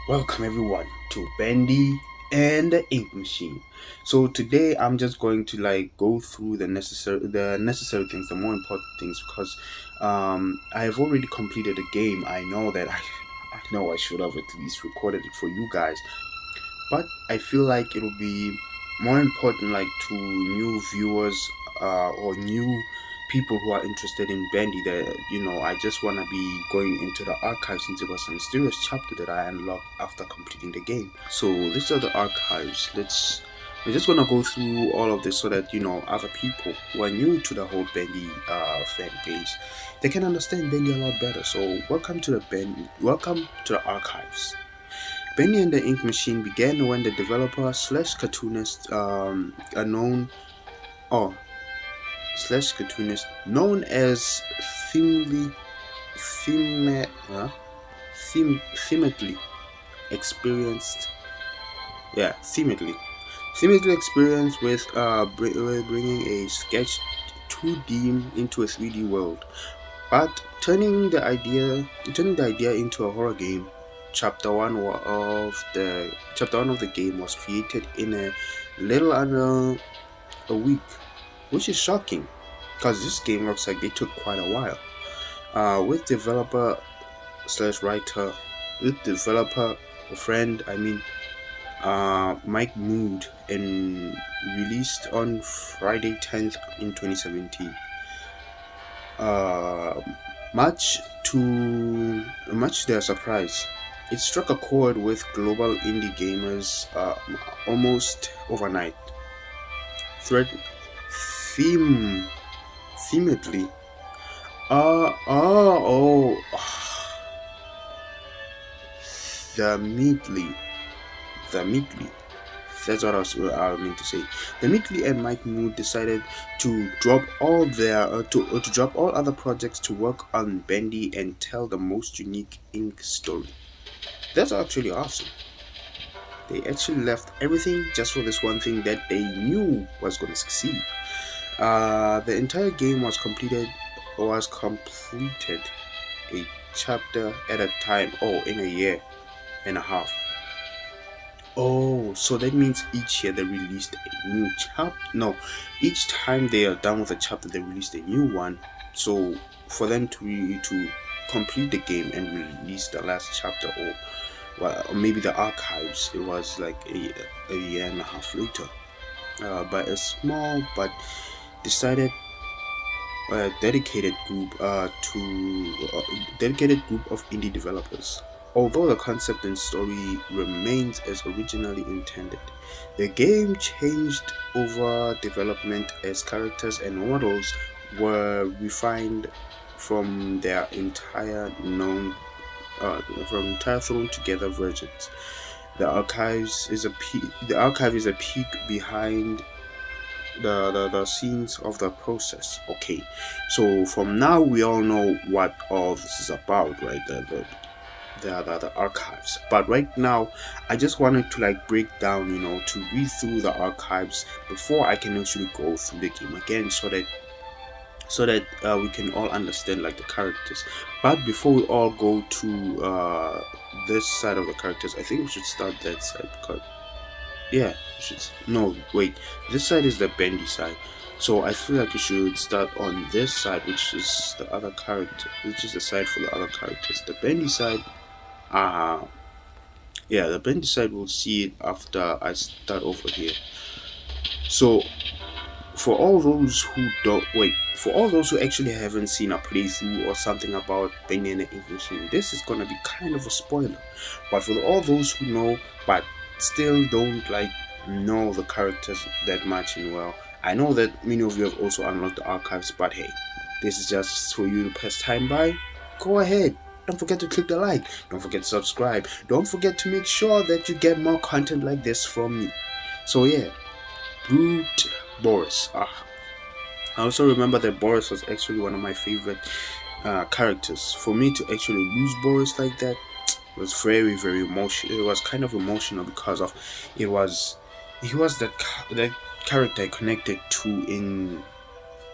Welcome everyone to Bendy and the Ink Machine. So today I'm just going to go through the necessary things, the more important things because I have already completed a game. I know I should have at least recorded it for you guys, but I feel like it'll be more important to new viewers or new people who are interested in Bendy. That I just want to be going into the archives since it was a mysterious chapter that I unlocked after completing the game. So these are the archives. We're just gonna go through all of this so that other people who are new to the whole Bendy fan base, they can understand Bendy a lot better. So welcome to the archives. Bendy and the Ink Machine began when the developer slash cartoonist or slash cartoonist known as Themely Theme, huh? Themately experienced themately experienced with bringing a sketch 2D into a 3D world, but turning the idea into a horror game. Chapter one of the game was created in a little under a week, which is shocking because this game looks like it took quite a while. With developer slash writer, with developer friend, Mike Mood, and released on Friday 10th in 2017. Uh, much to their surprise, it struck a chord with global indie gamers almost overnight. Thread theme themately. The meatly, the meatly. That's what I meant to say. The Meekly and Mike Mood decided to drop all to drop all other projects to work on Bendy and tell the most unique ink story. That's actually awesome. They actually left everything just for this one thing that they knew was going to succeed. The entire game was completed a chapter at a time. Oh, in a year and a half. Oh, so that means each year they released a new chapter. No, each time they are done with a chapter, they released a new one. So for them to complete the game and release the last chapter, or maybe the archives, it was like a year and a half later. By a small but decided dedicated group of indie developers. Although the concept and story remains as originally intended, the game changed over development as characters and models were refined from their entire thrown together versions. The archive is a peek behind the scenes of the process. Okay, so from now we all know what all this is about, right? The archives. But right now, I just wanted to break down, to read through the archives before I can actually go through the game again, so that we can all understand the characters. But before we all go to this side of the characters, I think we should start that side because yeah, no, wait. This side is the bendy side. So I feel like you should start on this side, which is the side for the other characters. The bendy side, uh the bendy side will see it after I start over here. So for all those who actually haven't seen a playthrough or something about Bendy and the Ink Machine, this is gonna be kind of a spoiler. But for all those who know but still don't know the characters that much and well, I know that many of you have also unlocked the archives, but hey, this is just for you to pass time by. Go ahead. Don't forget to click the like. Don't forget to subscribe. Don't forget to make sure that you get more content like this from me. So yeah, Brute Boris. I also remember that Boris was actually one of my favorite characters. For me to actually lose Boris like that was very, very emotional. It was kind of emotional because of he was that character I connected to in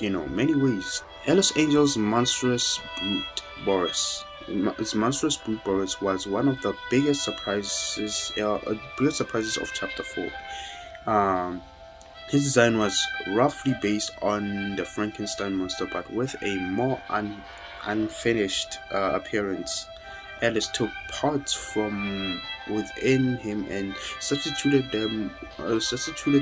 many ways. Los Angeles monstrous brute Boris. Its monstrous brute Boris was one of the biggest surprises of Chapter 4. Um, his design was roughly based on the Frankenstein monster, but with a more unfinished appearance. Alice took parts from within him and substituted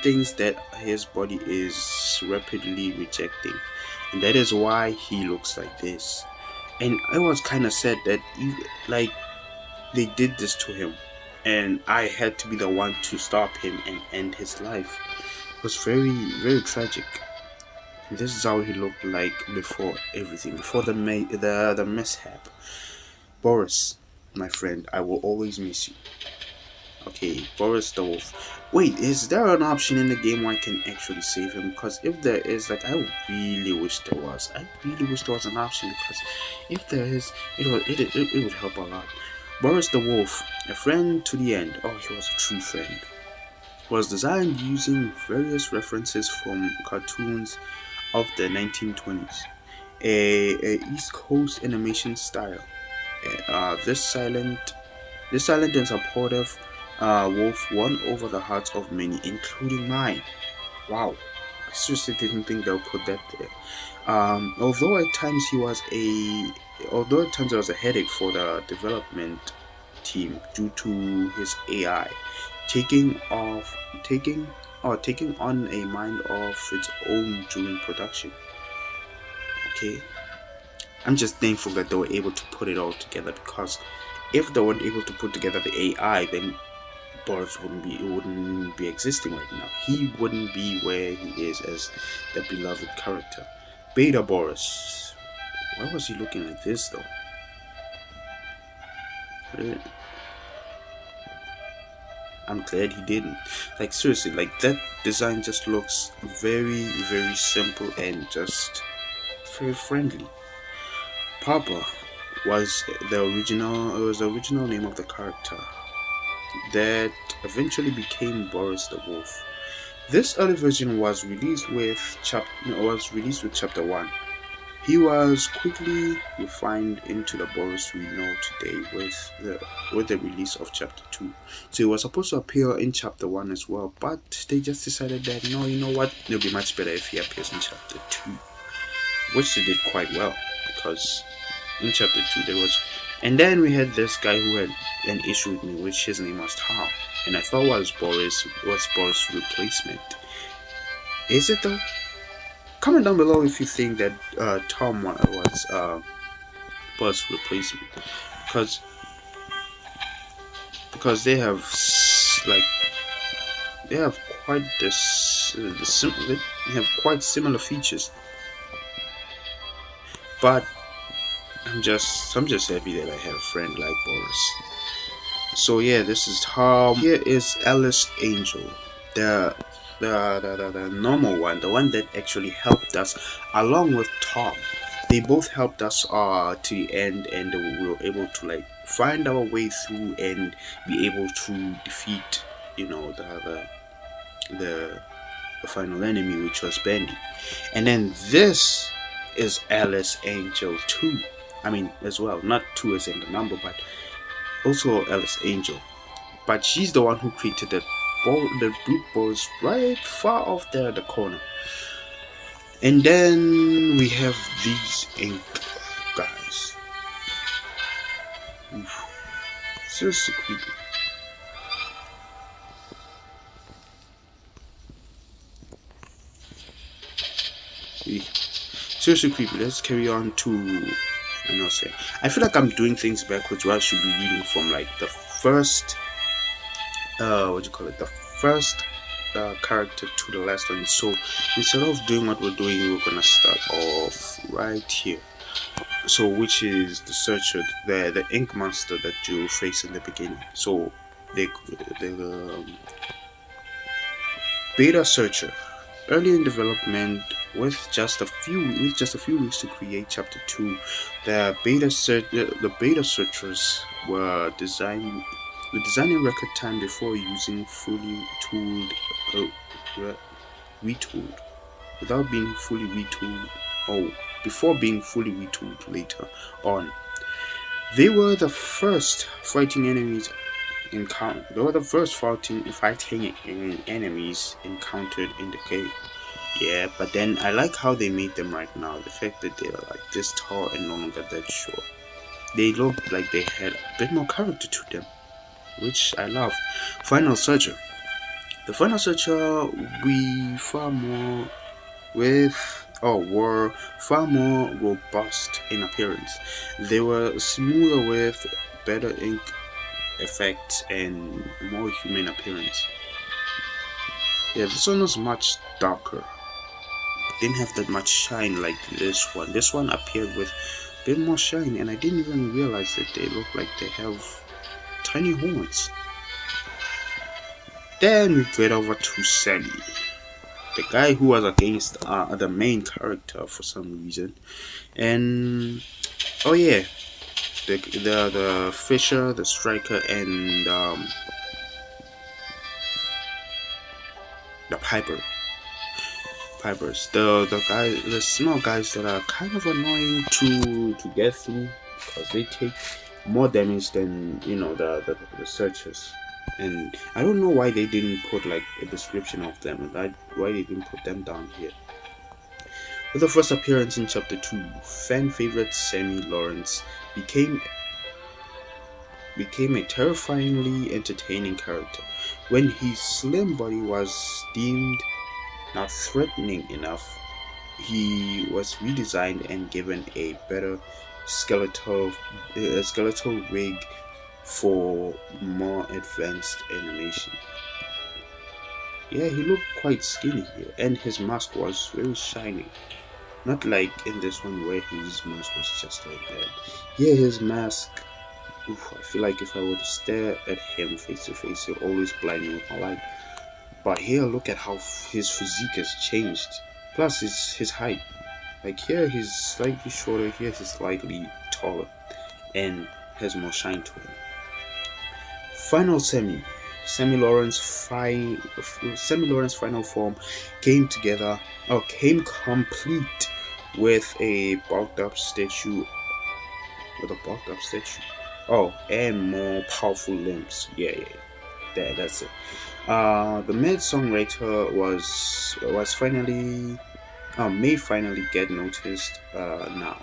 things that his body is rapidly rejecting, and that is why he looks like this. And I was kind of sad that like they did this to him, and I had to be the one to stop him and end his life. It was very, very tragic. And this is how he looked like before everything, before the mishap. Boris, my friend, I will always miss you. Okay, Boris the Wolf. Wait, is there an option in the game where I can actually save him? Because if there is, like, I really wish there was. I really wish there was an option, because if there is, it would help a lot. Boris the Wolf, a friend to the end. Oh, he was a true friend. Was designed using various references from cartoons of the 1920s, a East Coast animation style. This silent and supportive wolf won over the hearts of many, including mine. Wow, I seriously didn't think they'll put that there. Although at times there was a headache for the development team due to his AI taking on a mind of its own during production. Okay, I'm just thankful that they were able to put it all together, because if they weren't able to put together the AI, then Boris wouldn't be existing right now. He wouldn't be where he is as the beloved character. Beta Boris. Why was he looking like this though? I'm glad he didn't. Like, seriously, like, that design just looks very, very simple and just very friendly. Papa was the original name of the character that eventually became Boris the Wolf. This early version was released with chapter 1. He was quickly refined into the Boris we know today with the release of chapter 2. So he was supposed to appear in chapter 1 as well, but they just decided that no, you know what, it'll be much better if he appears in chapter 2, which they did quite well, because in chapter 2 there was, and then we had this guy who had an issue with me, which his name was Tom, and I thought was Boris' replacement. Is it though? Comment down below if you think that Tom was Boris' replacement, because they have they have quite they have quite similar features, but I'm just happy that I have a friend like Boris. So yeah, this is Tom. Here is Alice Angel, the normal one, the one that actually helped us, along with Tom. They both helped us to the end, and we were able to like find our way through and be able to defeat, the final enemy, which was Bendy. And then this is Alice Angel 2. I mean, as well, not 2 as in the number, but also Alice Angel. But she's the one who created the brute balls right far off there at the corner. And then we have these ink guys. Oof. Seriously creepy. Seriously creepy. Let's carry on to, I feel like I'm doing things backwards, where I should be reading from like the first the first character to the last one. So instead of doing what we're doing, we're gonna start off right here. So, which is the searcher, the ink monster that you face in the beginning. So the beta searcher, early in development, with just a few weeks to create chapter 2, the beta searchers were designed in record time before using fully retooled, without being fully retooled, before being fully retooled later on. They were the first fighting enemies encountered. They were the first fighting enemies encountered in the game. Yeah, but then I like how they made them right now. The fact that they are like this tall and no longer that short. They looked like they had a bit more character to them, which I love. Final Searcher. The Final Searcher we far more with were far more robust in appearance. They were smoother with better ink effects and more human appearance. Yeah, this one was much darker. Didn't have that much shine like this one. This one appeared with a bit more shine, and I didn't even realize that they look like they have tiny horns. Then we get over to Sammy, the guy who was against the main character for some reason. And oh yeah, the fisher, the striker, and the pipers. The small guys that are kind of annoying to get through because they take more damage than the searchers. And I don't know why they didn't put like a description of them. Why they didn't put them down here. With the first appearance in Chapter 2, fan favorite Sammy Lawrence became a terrifyingly entertaining character. When his slim body was deemed not threatening enough, he was redesigned and given a better skeletal rig for more advanced animation. Yeah, he looked quite skinny here, and his mask was very shiny. Not like in this one where his mask was just like that. Yeah, his mask. Oof, I feel like if I were to stare at him face to face, he'll always blind me with my light. But here, look at how his physique has changed. Plus, his height. Like here, he's slightly shorter. Here, he's slightly taller, and has more shine to him. Final Sammy Lawrence final form came complete with a bulked up statue. Oh, and more powerful limbs. Yeah. That's it. The mid songwriter was finally may finally get noticed now,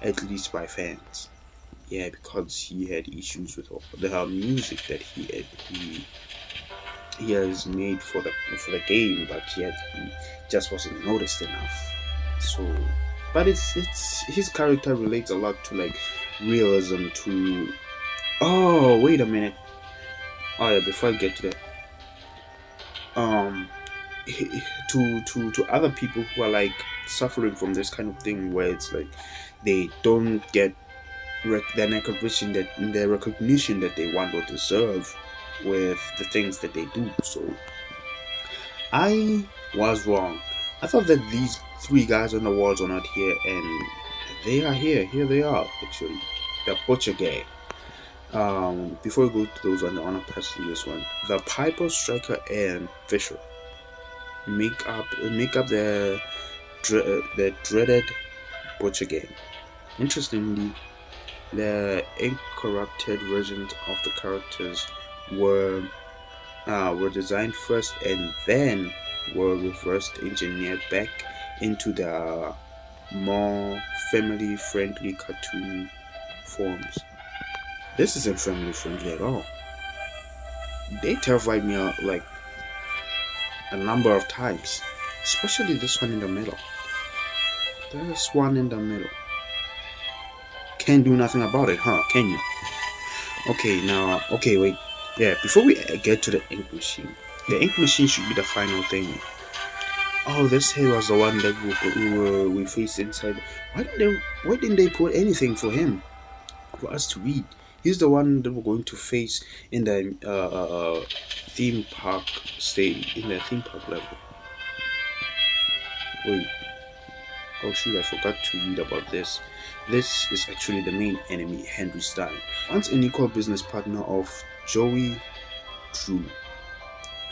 at least by fans. Yeah, because he had issues with all the music that he has made for the game, but yet he just wasn't noticed enough. So, but it's his character relates a lot to like realism to. Oh, wait a minute. Oh yeah, before I get to that, um, to other people who are like suffering from this kind of thing where it's like they don't get the recognition that they want or deserve with the things that they do. So I was wrong. I thought that these three guys on the walls are not here, and they are here. Here they are, actually. The Butcher Gang. Before we go to those one, I want to pass through this one. The Piper, Striker, and Fisher make up the dreaded Butcher Gang. Interestingly, the incorrupted versions of the characters were designed first and then were reverse engineered back into the more family friendly cartoon forms. This isn't family friendly at all. They terrified me like a number of times, especially this one in the middle. There's one in the middle. Can't do nothing about it, huh? Can you? Okay, wait. Yeah, before we get to the ink machine, the ink machine should be the final thing. Oh, this here was the one that we faced inside. Why didn't they put anything for him for us to read? He's the one that we're going to face in the theme park level. Wait. Oh shoot, I forgot to read about this. This is actually the main enemy, Henry Stein. Once an equal business partner of Joey Drew.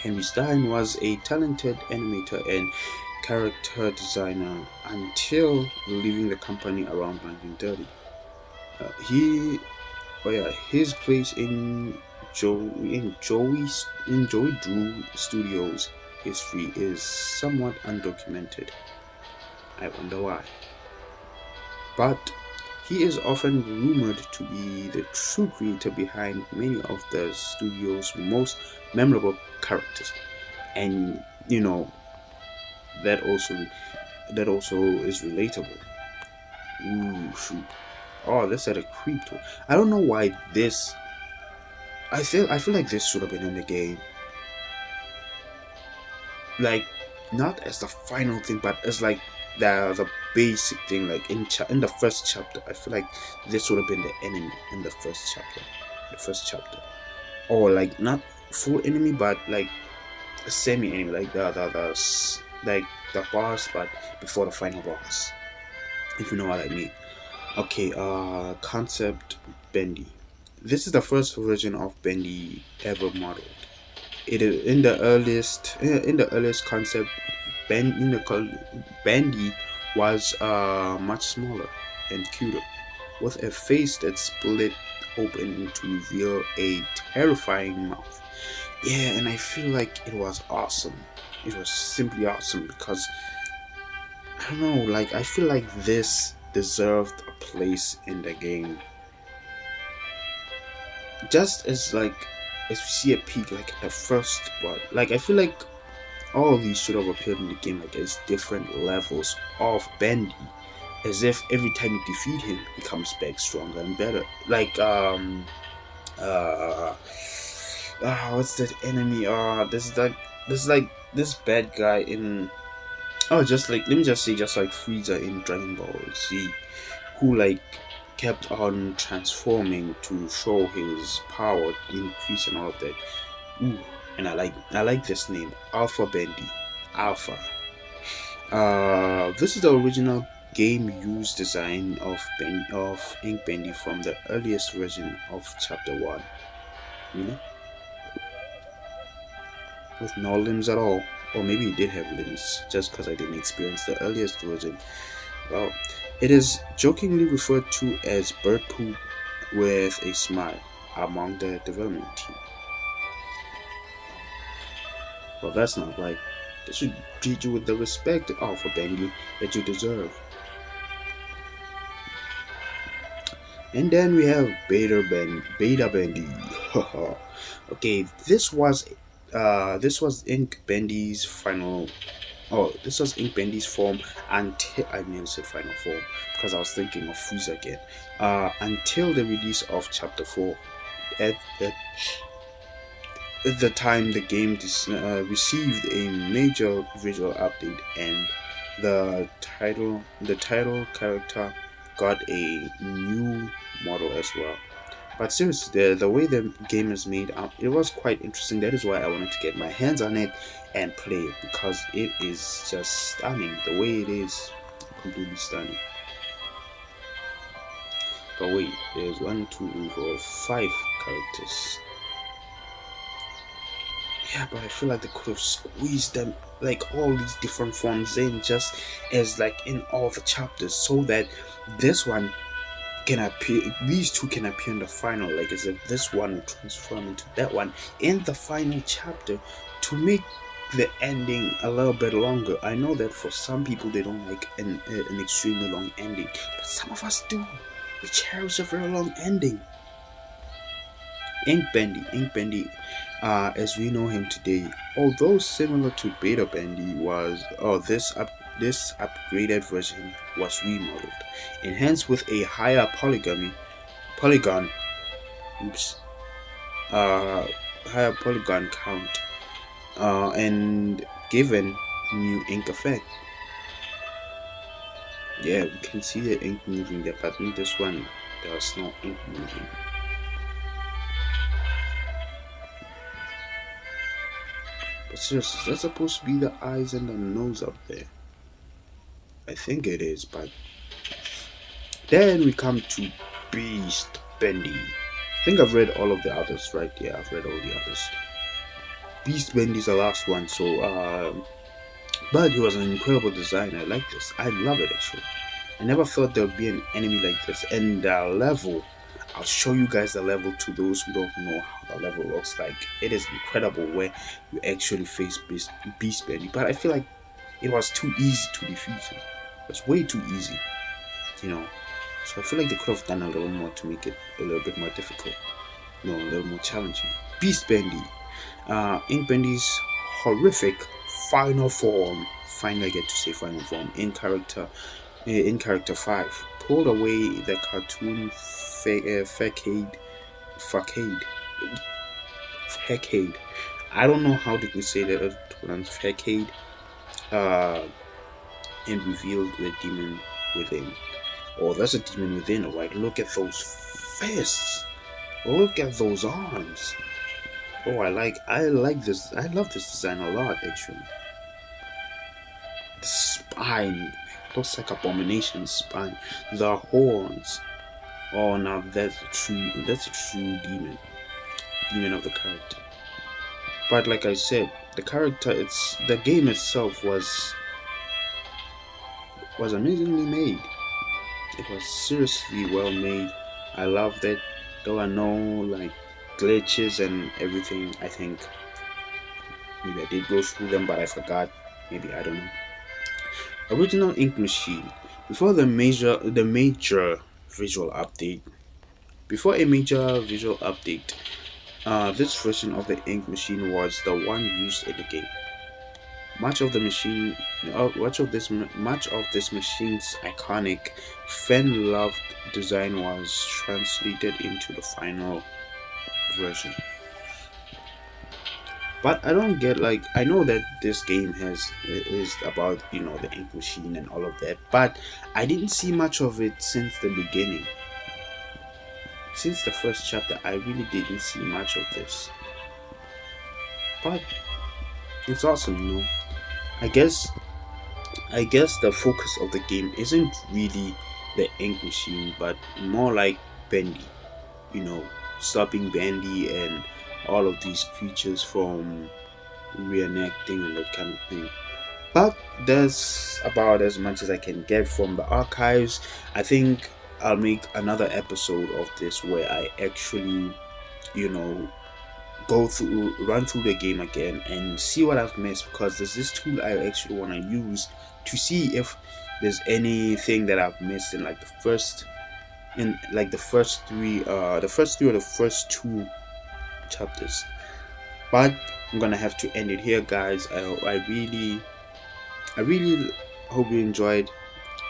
Henry Stein was a talented animator and character designer until leaving the company around 1930. Oh yeah, his place in Joey Drew Studios history is somewhat undocumented. I wonder why. But he is often rumored to be the true creator behind many of the studio's most memorable characters. And you know, that also that also is relatable. Ooh, shoot. Oh, this had a creep to it. I don't know why this. I feel like this should have been in the game. Like, not as the final thing, but as like the basic thing. Like in the first chapter, I feel like this would have been the enemy in the first chapter. The first chapter, or like not full enemy, but like a semi enemy, like like the boss, but before the final boss. If you know what I mean. Okay, concept bendy. This is the first version of bendy ever modeled. It is in the earliest concept. Bendy was much smaller and cuter, with a face that split open to reveal a terrifying mouth. Yeah, and I feel like it was awesome. It was simply awesome because I don't know, like I feel like this deserved a place in the game. Just as we see a peak like the first part. Like I feel like all of these should have appeared in the game like as different levels of Bendy. As if every time you defeat him, he comes back stronger and better. Like uh what's that enemy? This bad guy in just like let me just say just like Frieza in Dragon Ball Z, who like kept on transforming to show his power increase and all of that. Ooh, and I like this name, Alpha Bendy. Alpha. This is the original game use design of Ink Bendy from the earliest version of Chapter One. You know, with no limbs at all, or maybe he did have limbs, just because I didn't experience the earliest version. Well, it is jokingly referred to as bird poop with a smile among the development team. Well, that's not right. They should treat you with the respect, Alpha Bendy, that you deserve. And then we have Beta Bendy. Okay, this was Ink Bendy's final. Oh, this was Ink Bendy's form until I nearly said final form because I was thinking of Frieza again. Until the release of Chapter 4. At, at, at the time, the game received a major visual update, and the title character got a new model as well. But seriously, the way the game is made up, it was quite interesting. That is why I wanted to get my hands on it and play it because it is just stunning. The way it is, completely stunning. But wait, there's one, two, three, four, five characters. Yeah, but I feel like they could have squeezed them like all these different forms in just as like in all the chapters so that this one can appear, these two can appear in the final, like as if this one will transform into that one in the final chapter to make the ending a little bit longer. I know that for some people they don't like an extremely long ending, but some of us do. We cherish a very long ending. Ink Bendy, as we know him today, although similar to Beta Bendy, this upgraded version was remodeled, enhanced with a higher polygon, oops, uh, higher polygon count, and given new ink effect. Yeah, we can see the ink moving there, but in this one, there's no ink moving. But seriously, is that supposed to be the eyes and the nose up there? I think it is, but then we come to Beast Bendy. I think I've read all of the others, right? Yeah, I've read all the others. Beast Bendy is the last one, so but he was an incredible designer. I like this. I love it actually. I never thought there would be an enemy like this, and the level. I'll show you guys the level to those who don't know how the level looks like. It is incredible where you actually face Beast Bendy, but I feel like it was too easy to defeat him. It was way too easy, you know. So I feel like they could have done a little more to make it a little bit more difficult, a little more challenging. Beast Bendy, Ink Bendy's horrific final form. Finally, I get to say final form in character 5 pulled away the cartoon facade. I don't know how did we say that facade. Uh, and revealed the demon within. Oh, that's a demon within, alright. Look at those fists. Look at those arms. Oh, I like this. I love this design a lot, actually. The spine looks like Abomination's spine. The horns. Oh, now that's a true demon of the character. But like I said, the game itself was amazingly made. It was seriously well made. I loved it. There were no like glitches and everything. I think maybe I did go through them, but I forgot. Maybe, I don't know. Original Ink Machine. Before the major visual update. Before a major visual update, this version of the Ink Machine was the one used in the game. Much of this machine's iconic, fan-loved design was translated into the final version. But I don't get, like, I know that this game is about the ink machine and all of that, but I didn't see much of it since the beginning. Since the first chapter, I really didn't see much of this. But it's awesome, I guess the focus of the game isn't really the ink machine, but more like Bendy, stopping Bendy and all of these creatures from reenacting and that kind of thing. But that's about as much as I can get from the archives. I think I'll make another episode of this where I actually, run through the game again and see what I've missed, because there's this tool I actually want to use to see if there's anything that I've missed in the first three or the first two chapters. But I'm gonna have to end it here, guys. I really hope you enjoyed.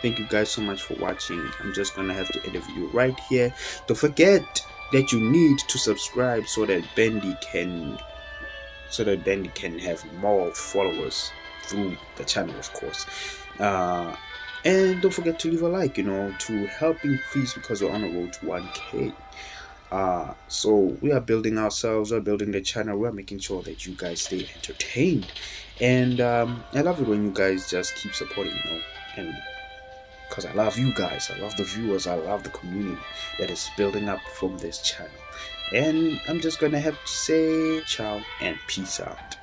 Thank you guys so much for watching. I'm just gonna have to end the video right here. Don't forget that you need to subscribe so that Bendy can have more followers through the channel, of course. And don't forget to leave a like, to help increase, because we're on the road to 1K. So we are building ourselves, we're building the channel, we're making sure that you guys stay entertained. And I love it when you guys just keep supporting, and because I love you guys, I love the viewers, I love the community that is building up from this channel. And I'm just gonna have to say ciao and peace out.